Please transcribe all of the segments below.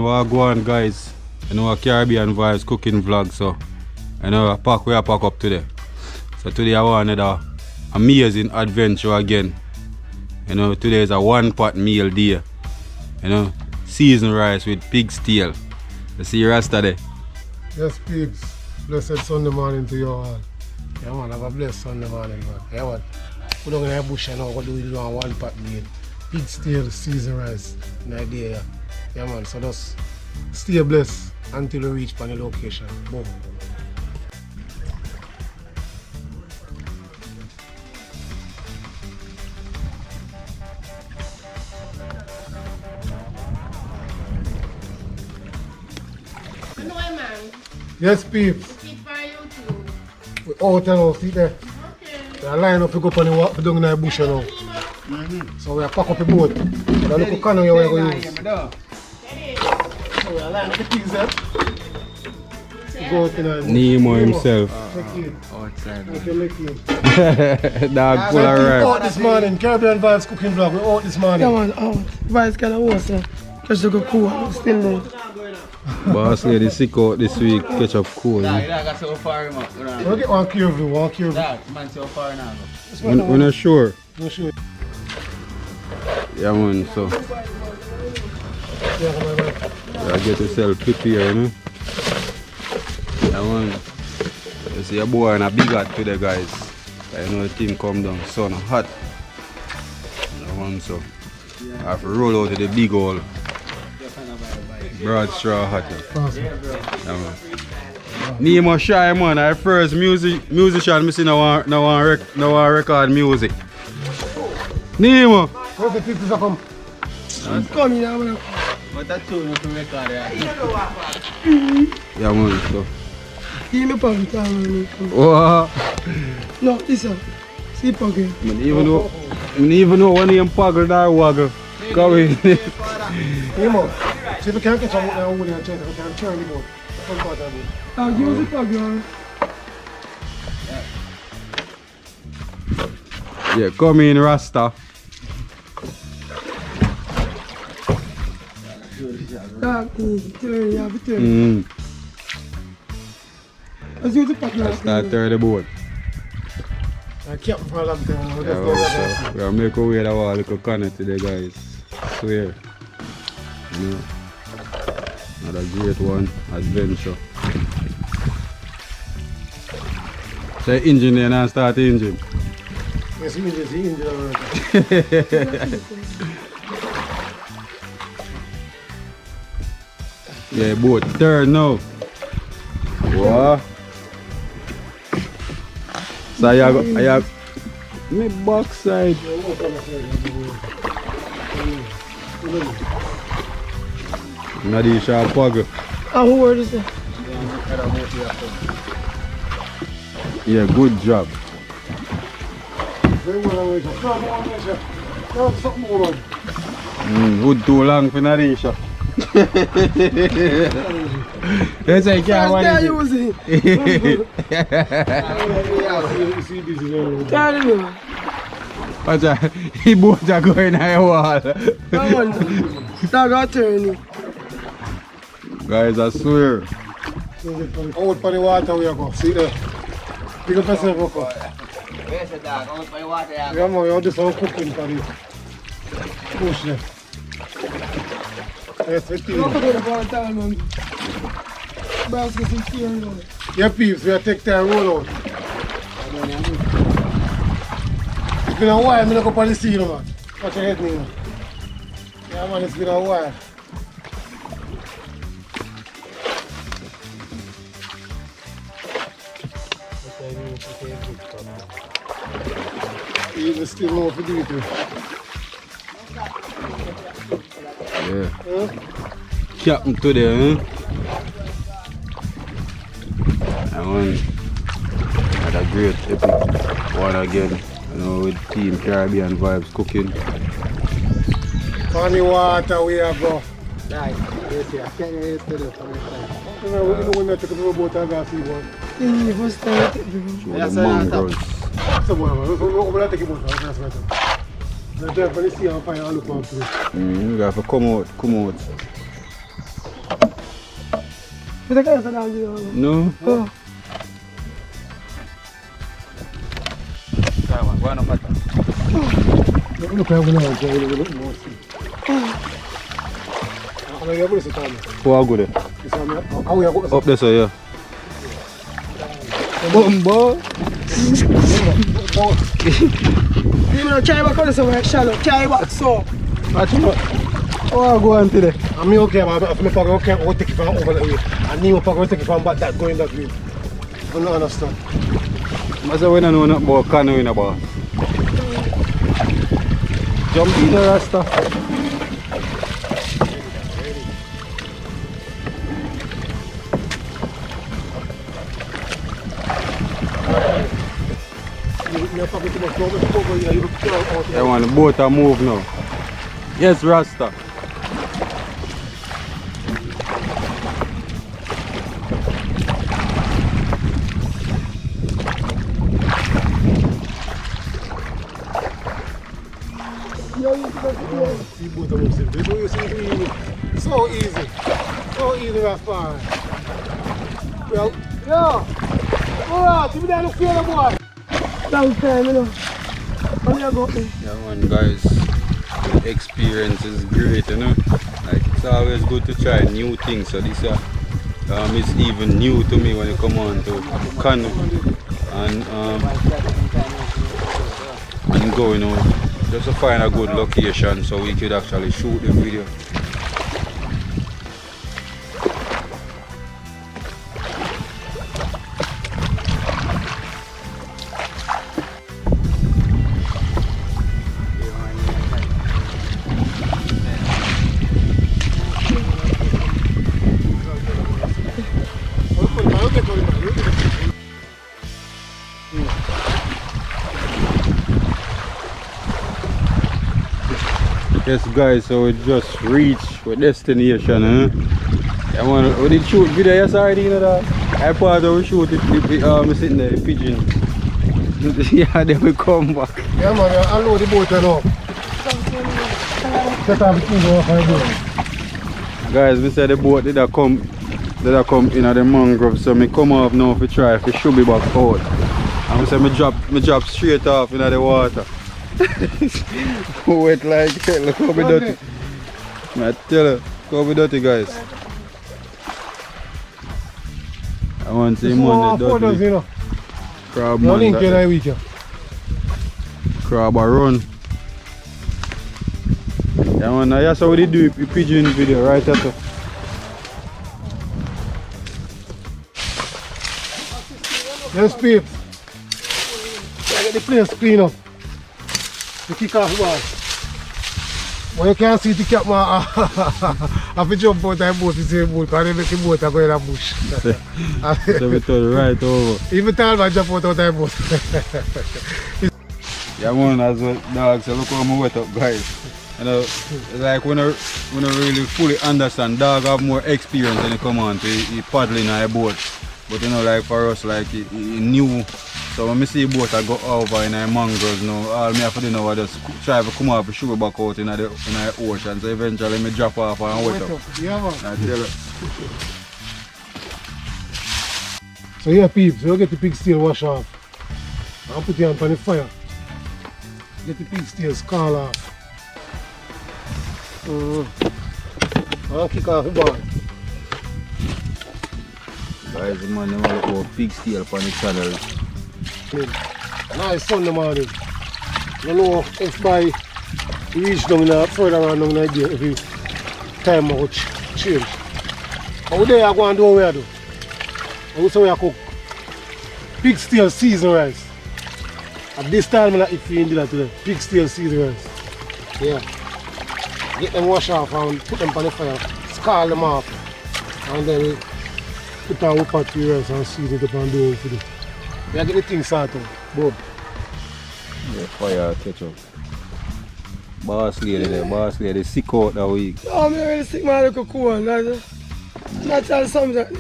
What go on, guys? You know, a Caribbean Vibes cooking vlog, so you know, we are pack up today. So today I want another amazing adventure again. You know, today is a one-pot meal day. You know, seasoned rice with pig's tail. You see Rasta there? Yes, pigs. Blessed Sunday morning to you all. Yeah, man, have a blessed Sunday morning, man. Yeah, man. We don't have a bush now, what do we do on one-pot meal? Pig's tail, seasoned rice. An idea, yeah, man. So just stay blessed until we reach the location. Boom. Yes, peeps. We out and out, see there. We are line up to go up on the walk down in the bush now. So we are pack up the boat. We are look canoe here we are going to use. So we are line up the pigs there. To go out in the Nemo himself. Outside. Dog full of rice. rice. We're out this morning. Caribbean Vibes cooking vlog. We're out this morning. Yeah, man, out. Vibes kind of awesome. Catch the cool. Still there. Boss lady sick out this week, catch up cool. Nah, you got so far, man. We'll get one curvy, one curvy. Man, so far now. We're not sure. Not sure. Yeah, man, so. I get yourself prepared, you know. Yeah, man. You see a boy and a big hat today, guys. I know the thing come down, sun hot. Yeah, man, so. I have to roll out to the big hole. Broad straw hat. Yeah, man. Nemo shy, man. Our first musician missing no one record music. Nemo. Where's the people that come? It's coming now, man. But that's too much to record, Yeah, man. So. Give me a pocket, man. What? No, this one. See pocket. I even know one name Puggle or Waggle. Go in. Nemo. See if we can catch a wood and check if we can turn the boat. I'll give us a pocket, man. Yeah, come in, Rasta. Turn, you have to turn. Let's use the pocket. Let's start turn the boat. I kept for a long time. Yeah, we are making way the wall little corner today, guys. Swear. You know, another great one, adventure. Say engine there and start the engine. Yes, engine already. Yeah, boat turn now. What? So I have my backside. Nadisha Puggle. Who word is that? Yeah, good job. Wood too long for Nadisha. Yes, I can't want it. Tell me. Watch out, he both are going on the wall. Come on. Start got turning. Guys, I swear. Out for the water we go. See there. Pick up yourself, Coco. Where's the dog? Out by water, Yeah, man, you're just all cooking for this. Push there. Yes, we Don't forget about time, man. Basket is here now. Yeah, peeps, we are take time roll out. It's been a while, I'm not go on the scene, man. Watch your head, Nemo. Yeah, man, it's been a while. Even still more to do it with. Yeah. Captain today, huh? And had a great epic one again. You know, with Team Caribbean Vibes cooking. Funny water we have go. Right, I can't get to the first time. You know when I take a boat and I see one. The first time I take The mangroves. So, we'll take a boat. That's right. The devil is here and find all the pumps. You have to come out. You take a dog? No? Oh. Look how we are going to look more. How are you going to sit down? Who are good? How are you going to Up there, sir, yeah. Bumbo. You know, try back on this way, shallow. Try back so. Oh, go on today. I'm okay, but if my pocket okay, I'll take it from over that way. I need my pocket to take it from back that going that way. I don't understand. I say we don't know nothing about canoeing about. Jump in the rasta. I want the boat to move now. Yes, Rasta. So easy. So easy, Rasta. Well, yeah. Alright, give me that look here, boy. Long time, you know. How you go? Yeah, man, guys. The experience is great, you know. Like, it's always good to try new things. So this is even new to me when you come on to canoe and go, you know, just to find a good location so we could actually shoot the video. Yes guys, so we just reached our destination, I want we did shoot video yesterday, you know that? I part of we shoot it, sitting there, the pigeon. Yeah, then we come back. Yeah man, I load the boat now. Set up the thing over there. Guys, we said the boat did come in at the mangrove, so me come off now to try if it should be back out. And we say me drop straight off into the water. Wet like hell, look how we dirty. I tell you, look how we dirty guys. I want to see man the dirty. You know. Crab No man link that in week. crab a run. Yeah man, that's how we do the pigeon video right after. Yes, peeps. I get the place clean up. The kick off ball. But you can't see the cap man. I have to jump out of the boat to see the boat because they make the boat go in the bush. So we turn right over. Even tall man jump out of the boat. Yeah man, as well dogs, so look how I'm wet up guys. You know, it's like when I really fully understand, dog have more experience when they come on to paddling on a boat. But you know, like for us, like he new. So when I see a boat I go over in a mangroves now, all me have to do now is just try to come up and shoot back out in the ocean. So eventually I drop off and wet up. Yeah man. I tell you. So yeah peeps, you get the pig tail wash off. And put it on the fire. Get the pig tail scald off. And kick off the ball. Guys, man, they want to go big steel on the channel. Nice Sunday morning. You know if by we reach down in further on down in there, if you time out change. But we there go and do what we do. And we say we cook pig steel seasoned rice. At this time I eat in dinner today. Pig steel seasoned rice. Yeah. Get them wash off and put them on the fire. Scald them off. And then we put on pot to rice and season it up and do it for them. Yeah, get the thing started. Boom. Yeah, fire ketchup. Boss lady sick out that week. Oh, I'm really sick, man. Look cool. That's all something.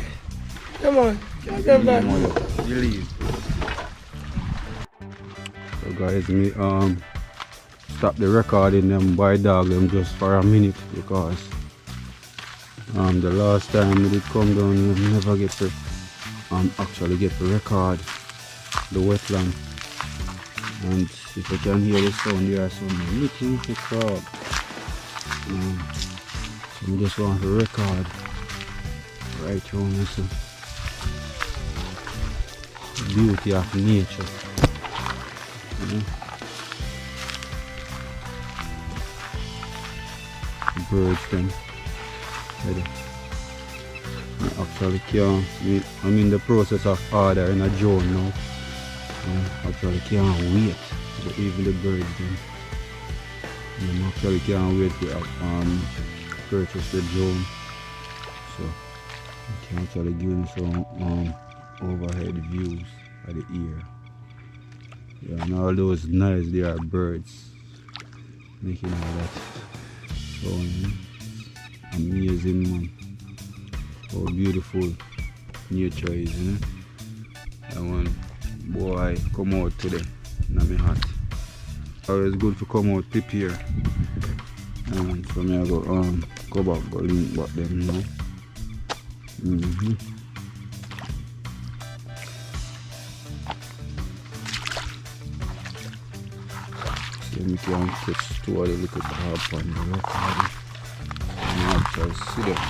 Come on. Can't get back. You leave. So guys, me stop the recording them by dog them just for a minute because The last time we did come down, we never get to actually get to record the wetland. And if you can hear the sound, there are some little crab. So we just want to record right around this beauty of nature. Birds then. I actually can't, I'm in the process of ordering a drone now. I actually can't wait to even the birds then. I actually can't wait to purchase the drone. So I can actually give them some overhead views of the air. Yeah, and all those nice there are birds making all that sound. Amazing, man. How beautiful nature is, you know. And when boy come out today, now me hot. Always good to come out prepare. And so me I go back, go link back them, you know. So me can catch two of the little crab on the record. And I just see them.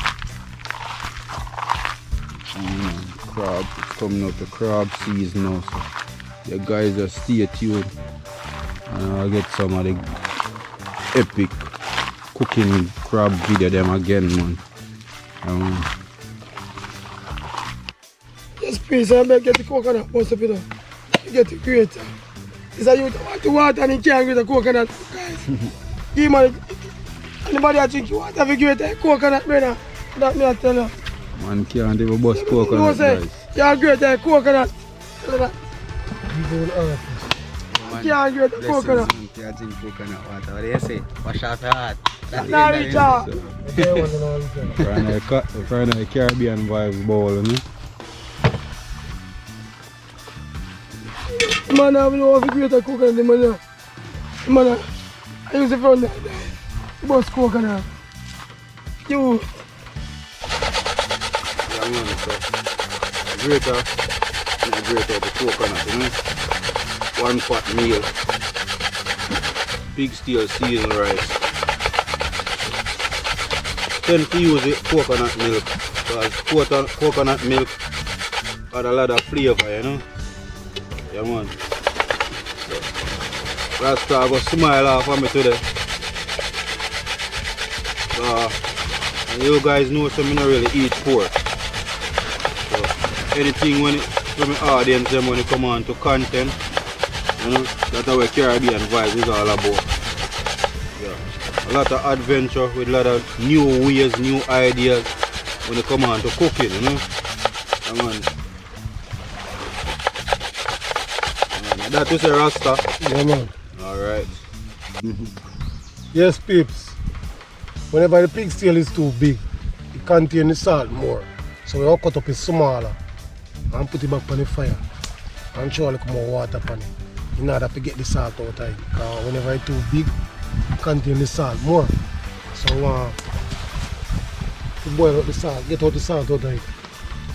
Crab, it's coming up to crab season now, so you guys just stay tuned and I'll get some of the epic cooking crab video them again, man. Yes, please, I better get the coconut most of it up. You get the grater. It's a youth want to water and he can't get the coconut, guys. Give man, anybody that drink water, have a grater coconut, brother. That me I tell you. Man can't even bust coconut, guys. You're great at coconut. You don't Can't get the coconut. You can't drink coconut water. What do you say? Wash out your heart. Now reach out. Find a Caribbean vibes bowl, you know? Man, I have no great at coconut, man. Man, I use it from the bus coconut. You. Greater the coconut, you know. 1 pot meal. Big steel seasoned rice. Tend to use it coconut milk because coconut milk had a lot of flavor, you know. Yeah, man. So, Rasta go smile off of me today. And you guys know so I don't really eat pork. So anything when my audience them when it come on to content, you know, that's what Caribbean vibe is all about. Yeah. A lot of adventure with a lot of new ways, new ideas when it come on to cooking, you know. That is a Rasta. Yeah, man. Alright. Yes, peeps. Whenever the pig's tail is too big, it contains the salt more. So we all cut up it smaller and put it back on the fire and throw a little more water on it in order to get the salt out of it. Because whenever it's too big, it contains the salt more. So we want to boil out the salt, get out the salt out of it.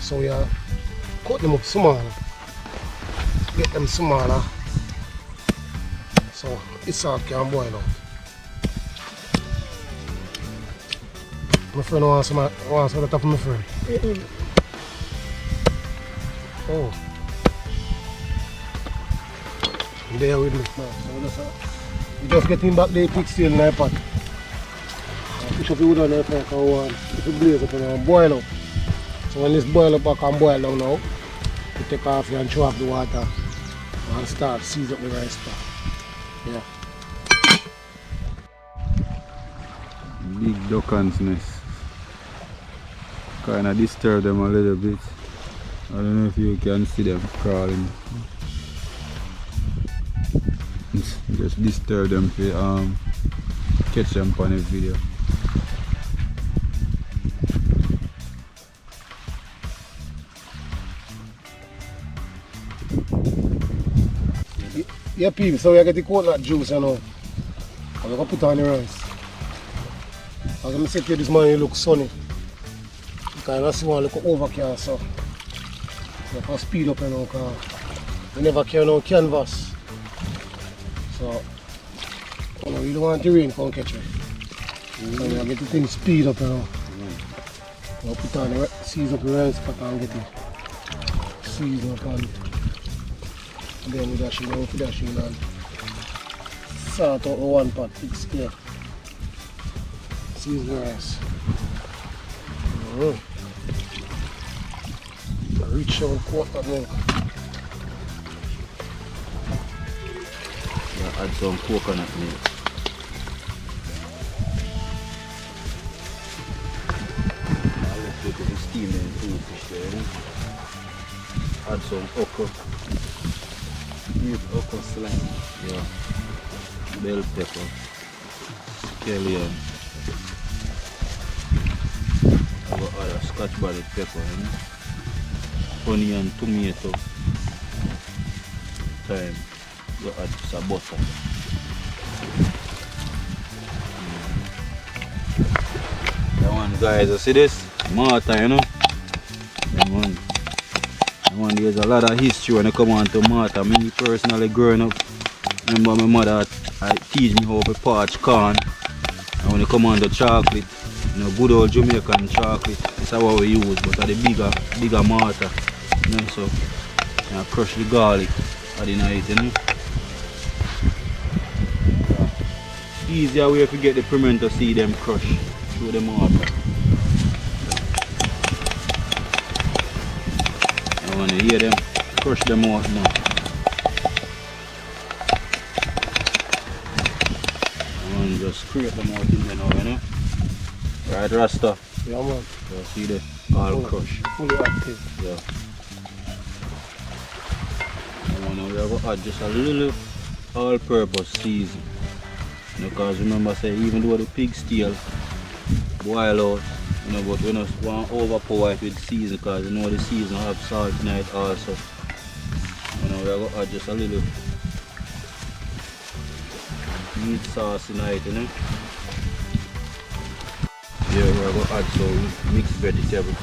So we cut them up smaller. Get them smaller so the salt can boil out. My friend wants some of the top of my friend. Oh. There with me. So we just getting back the pig still in the pot. Push up the wood on the fire because if it blaze up and boil up. So when this boil up, I can boil down now. You take off here and throw off the water and start season up the rice pot. Yeah. Big duck's nest. Kind of disturb them a little bit. I don't know if you can see them crawling. Just disturb them to catch them on a video. Yeah, people, so we get the coconut juice, you know. And we're going to put on the rice. As I said to you this morning, it looks sunny. Because I see one look overkill, so you have to speed up, you know, because we never carry no canvas. So you know, you don't want the rain to catch you. So you get the thing speed up, you know. You put on the seize up the right spot and get it season up and then we dash it in and sort out the one pot, fix there. Season the rice. Reach out quarter milk. Yeah, add some coconut milk. Look at the steam and food fish there, you know? Add some okra. Okra slime. Yeah. Bell pepper. Scallion. I got other scotch bonnet pepper, you know? Onion, tomato. Thyme. You add some butter. That one, guys, you see this? Mortar, you know? That one, there's a lot of history when it come on to mortar. Me personally growing up, remember my mother teach me how to parch corn. And when it come on to chocolate, you know, good old Jamaican chocolate, that's what we use, but at the bigger mortar. You know, so I crush the garlic at the night, you know. Easier way to get the pimento seed them crush through the mortar. I want to hear them crush them out now. I want to just scrape them out in there now, you know. Right, Rasta? Yeah, man. You see the all crush. Fully active. Yeah. We have to add just a little all-purpose season. Because remember, say even though the pig's tail boil out, you know, but we don't want to overpower it with season because you know the season have salt in it also. You know, we have to add just a little meat sauce in it, you know. Here we are going to add some mixed vegetable.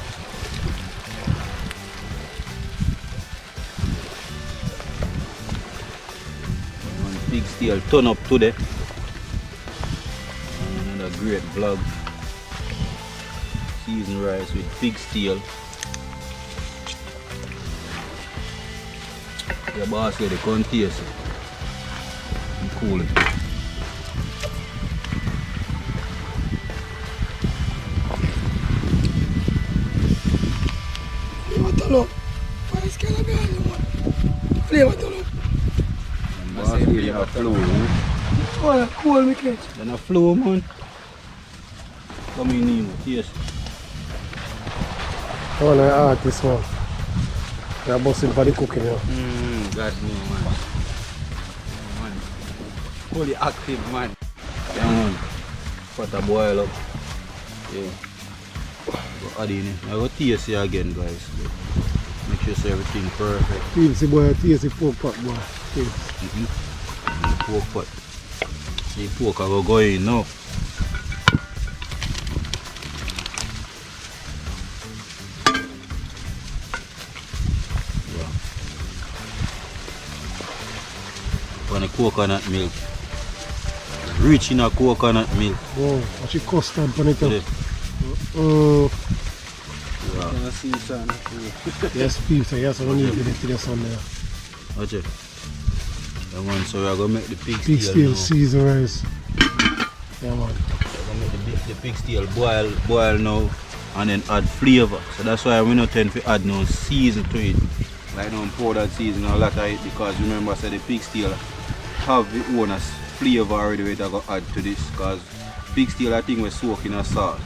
Pig's tail turn up today. Another great vlog. Seasoned rice with pig's tail. The boss said they can't taste it. And cool it. Flavor Why is Canada one? Flavor Boss said you have flow, man. Oh, cool, me catch. Then a flow, man. Come in here, taste. Oh, no, artist, man. You're busting for the cooking, you know. God no, man. Man. Fully active, man. Yeah, man. Put a boil up. Yeah. Go add in it. I go taste it again, guys. Make sure so everything perfect. Tasty boy, tasty pork pot, boy. Pork pot. See, pork I go in now. On the coconut milk. Rich in a coconut milk. Oh, what's your custard on it? Yeah. Can I see some? Yes, peeps, yes, I don't need to get to this on there. Watch it. That one, so we are going to make the pig's Pig tail steel now. season rice. Yeah, man. We are going to make the pig's tail boil now and then add flavour. So that's why we don't tend to add no season to it. Like no powdered season or a lot of it, because remember I said the pig's tail have the own flavour already which I got add to this, because pig's tail I think we soak in a salt.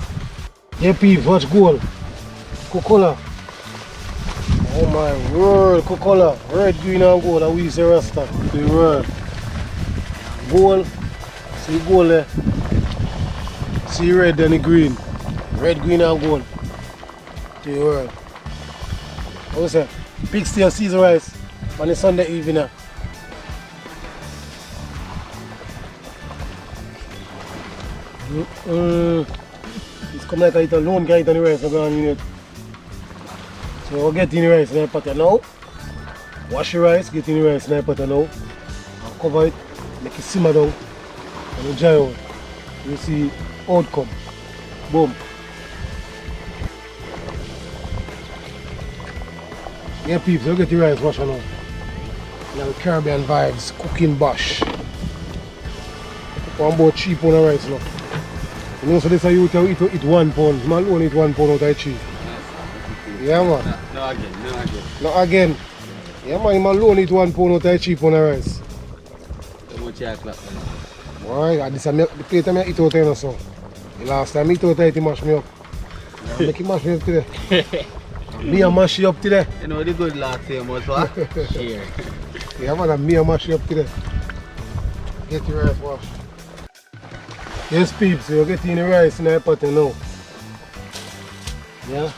Yeah, peeps, watch gold. Coca-Cola. Oh my word, Coca-Cola. Red, green and gold, and we say Rasta. The word. Gold. See gold there. See red and the green. Red, green and gold. The word. What was that? Pig steel season rice on a Sunday evening. It's come like I eat alone, can't eat on the rice, I'm going to eat it. So we'll get in the rice in the pot now. Wash the rice, get in the rice in the pot now. And cover it, make it simmer down. And you dry out. You see outcome. Boom. Yeah, peeps, we'll get the rice washed now. Now Caribbean vibes, cooking bash. One about 3 pounds of rice now. You know, so this is you eat 1 pound. Man only eat 1 pound out of 3. Yeah, man. No again, no again. No again. Yeah, man, you alone eat 1 pound out of 3 pounds of rice. How much you o'clock then? Boy, this is the plate I eat out of so. The last time I eat out of it, he mash me up. Make him mash me up today. Me and mash you up today. You know the good last time was what? Here. Yeah, man, me and mash you up today. Get the rice washed. Yes, peeps, you're getting the rice in the pot now. Yeah.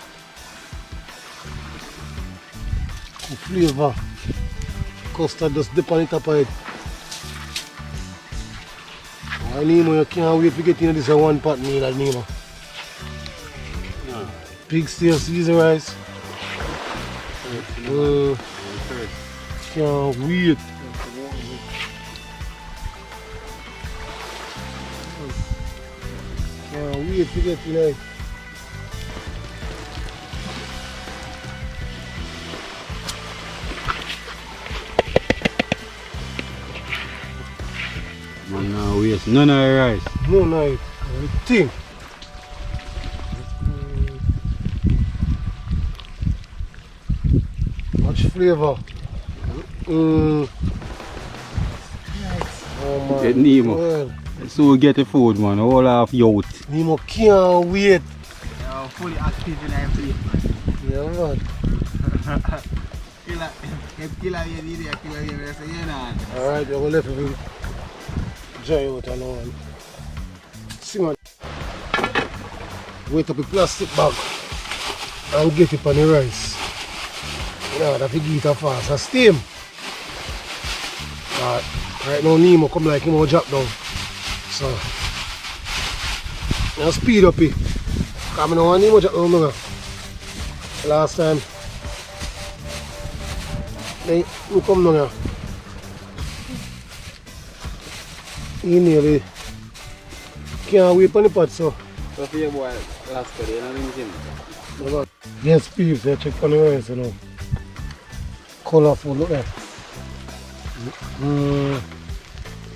The flavor. Custard just dip on the top of it. Oh, Nemo, you can't wait to get in this one pot meal, Nemo. No. Pig steer season rice. Can't wait. Can't wait to get tonight. Man, now waste none of the rice. No night. Everything. Much flavor. Oh man. Get Nemo. Well, So we get the food, man. All half youth. Nemo can't wait. You're fully active in our plate, man. Yeah, man. Killer, you need a killer, you say, you know. Alright, we're left with it. Dry out and all. See, man. Wait up a plastic bag and get it on the rice. You know, that you get it fast. And steam. Right now, Nemo come like him will drop down. So, now speed up it. Because I don't want Nemo drop down now. Last time, they come down here. He nearly can't wait on the pot, so. So for your boy, last day, you know what Yes, peeps, they check on the rice, you know. Colorful, look there.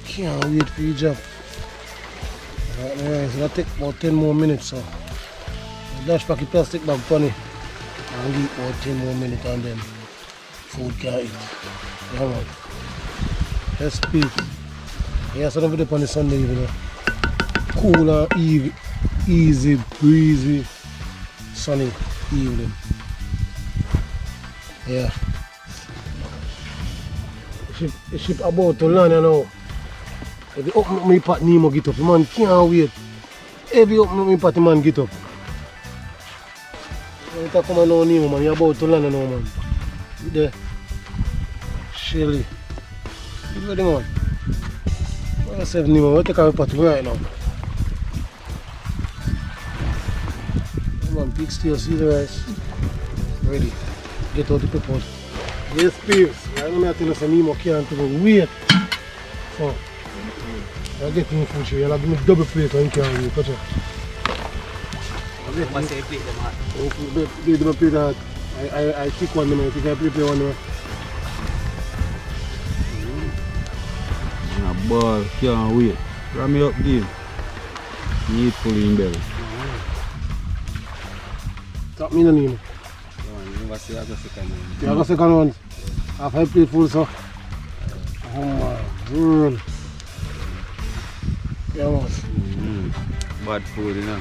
Can't wait for you job. Right, the rice, it'll take about 10 more minutes, so. Dash back the plastic bag funny. And give it about 10 more minutes and then food can eat. Yeah, man. Yes, peeps. Yeah, so don't put it on the Sunday evening. Cool and easy, breezy, sunny evening. Yeah. The ship about to land, you know. If you open up my pot, Nemo get up. The man can't wait. If you open up my pot, the man get up. When you come on now, Nemo, man, you're about to land now, man. You there. Shelly. You ready, man? What's up, Nemo? We'll take our pot right now. Come on, big steel, see the rice. Ready. Get out the pepper. Yes, peeps. Right now, I tell us Nemo can't even wait. So, I'll get in food. You'll give me double plate and you can't wait. Catch it. What's the plate, man? Give them a plate that I take one minute. I think I prepare one minute. A ball, can't wait. Ram me up, game. Need fully in belly. Stop me, Nemo. What's the other second one? The other second one. Half I plate full, so. Oh my god. Yeah, man. Bad food, you know.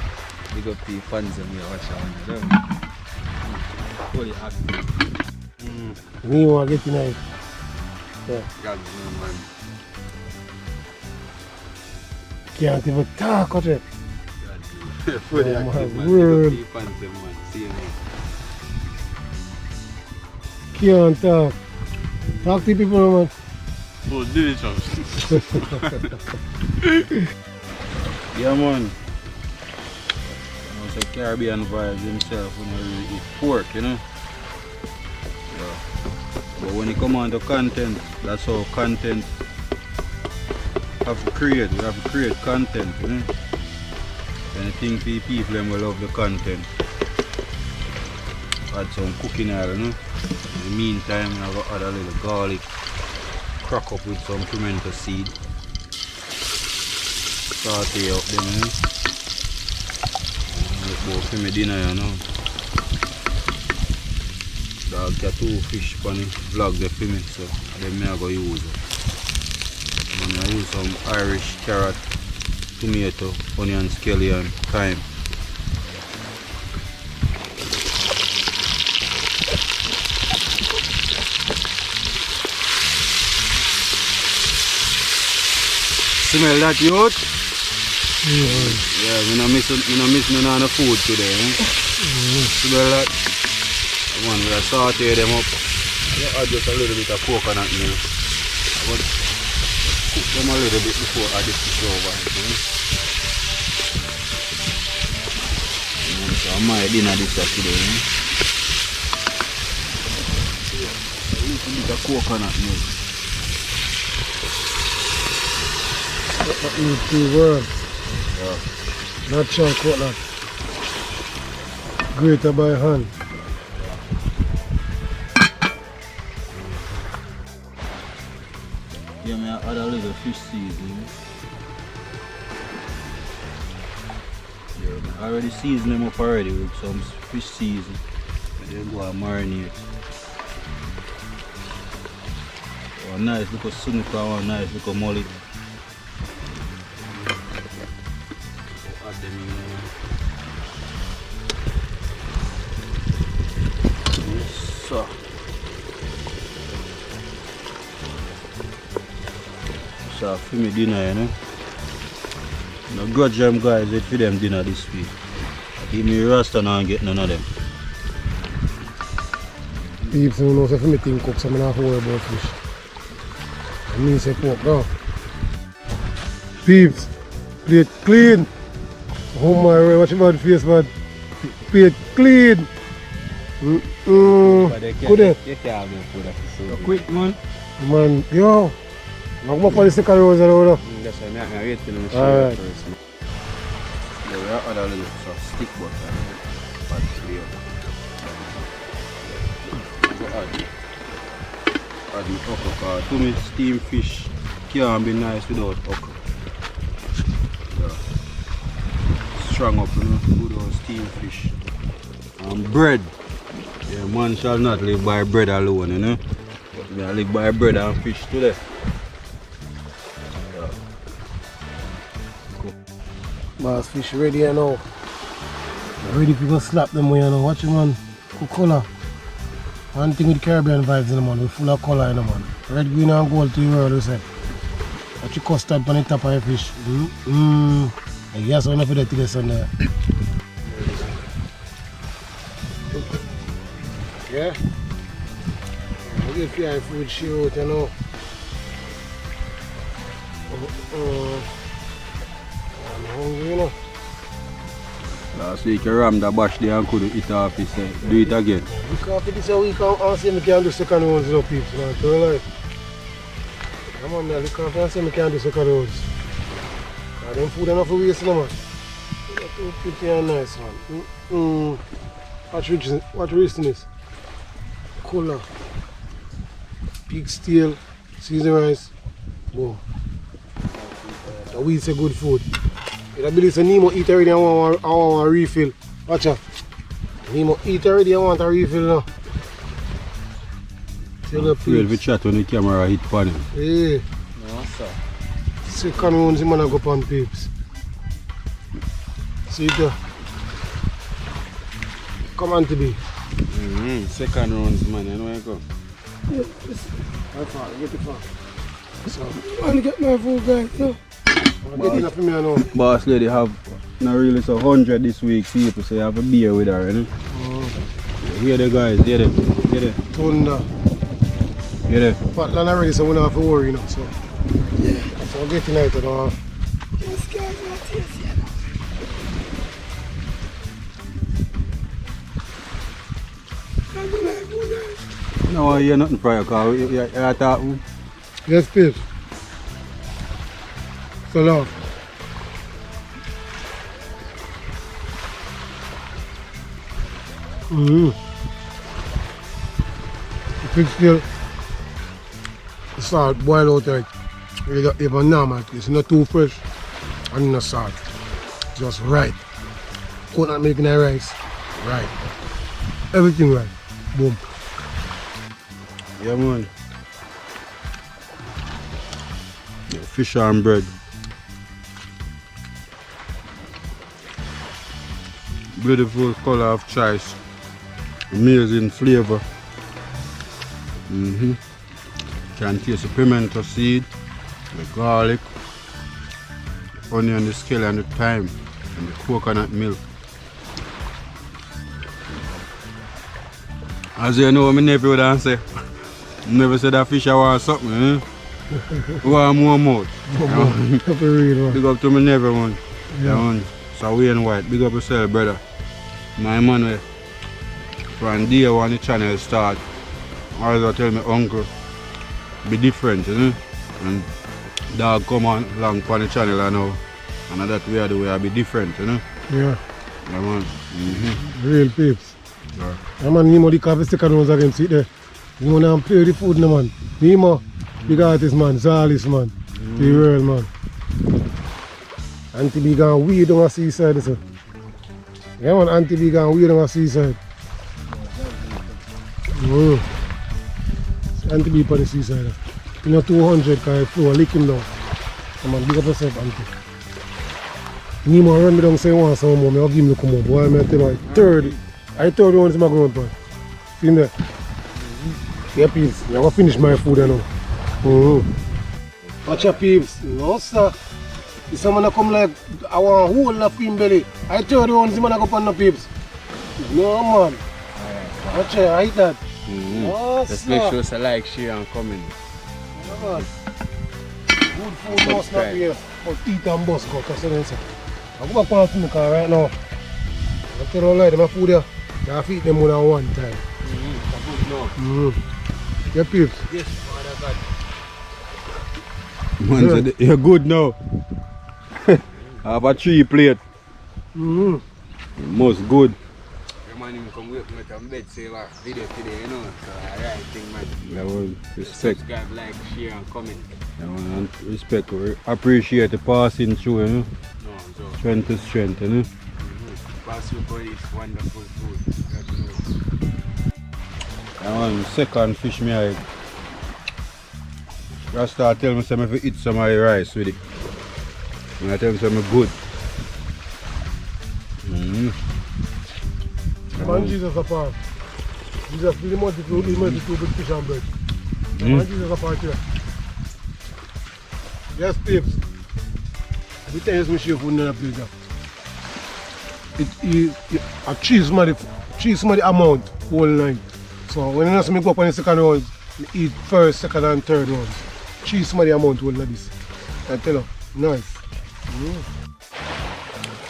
Big up the fans and we watch out. Fully active. Nemo, I get tonight. Yeah. God, man. Can't even talk about it. Fully Oh, active, my man. word. Big up the fans and man. See you, man. Can't talk. Talk to people, man. Oh, delicious. Yeah, man. It's a Caribbean vibes himself when you eat pork, you know. But when it come on to content, that's how content have to create. We have to create content, you know. And I think the people them will love the content. Add some cooking oil, you know. In the meantime, I got add a little garlic, crack up with some pimento seed. Saute up them, you know. Go for my dinner, you know. Dog got 2 fish for the vlog there for me, so then I go use it. And I use some Irish carrot, tomato, onion, scallion, thyme. Smell that, youth? Yeah, we don't miss none of the food today. Eh? Smell that? One, we saute them up. I add just a little bit of coconut milk. I would cook them a little bit before I add the fish over. So I might dinner this today. A little bit of coconut milk. That means 2 words. Yeah. Natural coconut. Grated by hand. Yeah, I add a little fish seasoning. Yeah, I already seasoned them up already with some fish seasoning. And then go and marinate. A nice little sunuka and a nice little mullet. Add them in there. Yes, sir. So for me dinner, you know. No grudge them guys wait for them dinner this week. Give me rasta now and get none of them. Peeps, you know, so for me think cook, so I'm not worry about fish. I mean say pork now. Peeps, plate clean. Oh my god, watch your bad face, man. Plate clean. Good day. You can't have food after so Quick man. Man, yo. I'm going for the second rose around. That's why I'm waiting for the Alright. first. Yeah, we add a little stick butter. Add clear. Add the okra, because to me steamed fish can't be nice without okra. Yeah. Strong up, you know, good old steamed fish. And bread. Yeah, man shall not live by bread alone, you know. But we live by bread and fish today. Boss fish ready here now. Ready to go slap them way, you know. Watch it, man. Good color. One thing with Caribbean vibes in the man. We're full of color in the man. Red, green and gold to the world, we say. Watch your custard on the top of your fish. Yes, I'm not for that today, Sunday. Yeah? I'll get your food shoot, you know. I'm hungry, you know. Last week you rammed the bash there and couldn't eat off it, so do it again. Week after this week, I'll see me can do second rounds, you know, peeps, man. Tell you like. Come on, man. Look after and see me can do second rounds. Them food enough for waste, you know, man. Too pretty and nice, man. Watch richness. Color. Pig's tail. Seasoned rice. Boom. The wheat's a good food. I believe so Nemo eat already and I want a refill. Watch out. Nemo eat already and want a refill now. Tell the Afraid we chat when the camera hit on him. Hey. No, sir. Second rounds, the man go pan peeps. See it there. Come on to be. Second rounds, man. You know where you go? Yeah, How far? Get it far. So, I want to get my food, guys. Yeah. get enough for me now. Boss lady have not really so 100 this week, people, so you have a beer with her, you know? Here the guys, hear them, hear them. Thunder. Hear them. Fatland already, so we don't have to worry, you know. So, yeah. So I'll get tonight, you know. Yes, guys, what is it? I do like food, guys. No, I hear nothing from you, because you're talking. Yes, Pips. So love. The fish still the salt boil out like even normal. It's not too fresh and not salt. Just right. Coconut milk in the rice. Right. Everything right. Boom. Yeah, man. Yeah, fish and bread. Beautiful color of choice. Amazing flavor. Can taste the pimento seed, the garlic, the onion, the scallion, and the thyme, and the coconut milk. As you know, my nephew would say, never said that fish I want something, eh? Want more mouth. Big up to my nephew, man. Yeah. So we and white, big up yourself, brother. My man, from day one the channel start, always I tell my uncle, be different, you know? And dog come on along on the channel I know, and that way the way I be different, you know? Yeah. Yeah, man. Real Pips. Yeah. Yeah, man, Nemo the coffee sticker nose again, sit there. You want to play the food, no, man. Nemo, big artist, man, Charles, man. The world, man. Auntie B gone weed on the seaside, so. Yeah, man, Auntie B gone weed on the seaside. Auntie B on the seaside. You know, 200 because flow lick him down. Come on, big up yourself, Auntie. Nemo run me down, say one some more, I'll give him the come on, boy, I tell you, 30. I told you once my grandpa. See there? Yeah, Peeps, I'm going to finish my food now. Watch your Peeps. No, sir. If someone come like, I want a whole lot of cream belly. I told you once the man go on the Peeps. No, man. Watch it, I eat that. No, Just sir. make sure to like, share, and comment. Yeah, man. Good food must not be here for eat and bus go. I go back on the car right now. I tell you like my food here. I feed them more than one time. Yeah, Peeps. Yes, Father God. Man said, you're good now. I have a 3 plate. Most good. Yeah, man, you come with me to bed, say what video today, you know. So I right thing, man. Yeah, well, respect. Subscribe, like, share, and comment. Yeah, man, and respect. We appreciate the passing through, you know. No, so. Strength to strength, you know. Pass you for this wonderful food. God knows. Yeah, man, second fish me I just start telling me some if I eat some of the rice with it. And I tell me some good. Man, Jesus apart. Jesus, the multitude with fish and bread. Man, Jesus apart here. Yes, Peeps. Every time you share food in a place, I cheese money amount whole night. So when you see me go up on the second round, I eat first, second and third rounds. Cheese money amount whole like this. I tell you, nice.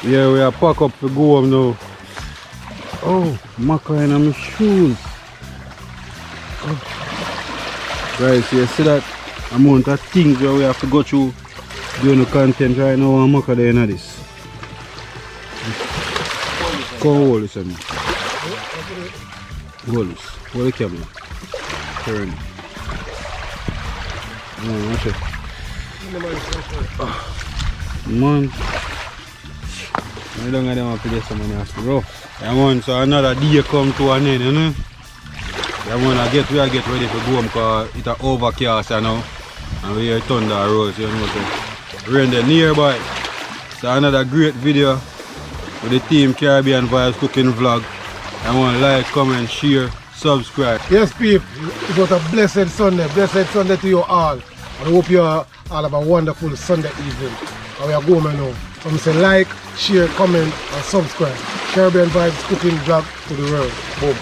Yeah, we are pack up to go home now. Oh, macaroni on my shoes. Oh. Guys, you see that amount of things where we have to go through doing the content right now and macaroni in this. Go hold this on me. Hold this. Hold the camera. Turn it. Watch it. Man. I don't know to get someone else to rough. Yeah, man, so another day come to an end, you know? Yeah, man, we get ready to go home because it's an overcast now. And we hear thunder rolls, you know, so rain there nearby. So another great video with the Team Caribbean Vibes cooking vlog. I want to like, comment, share, subscribe. Yes, people, it was a blessed Sunday to you all. I hope you all have a wonderful Sunday evening. And we are going now. So I say like, share, comment, and subscribe. Caribbean Vibes cooking vlog to the world. Boom.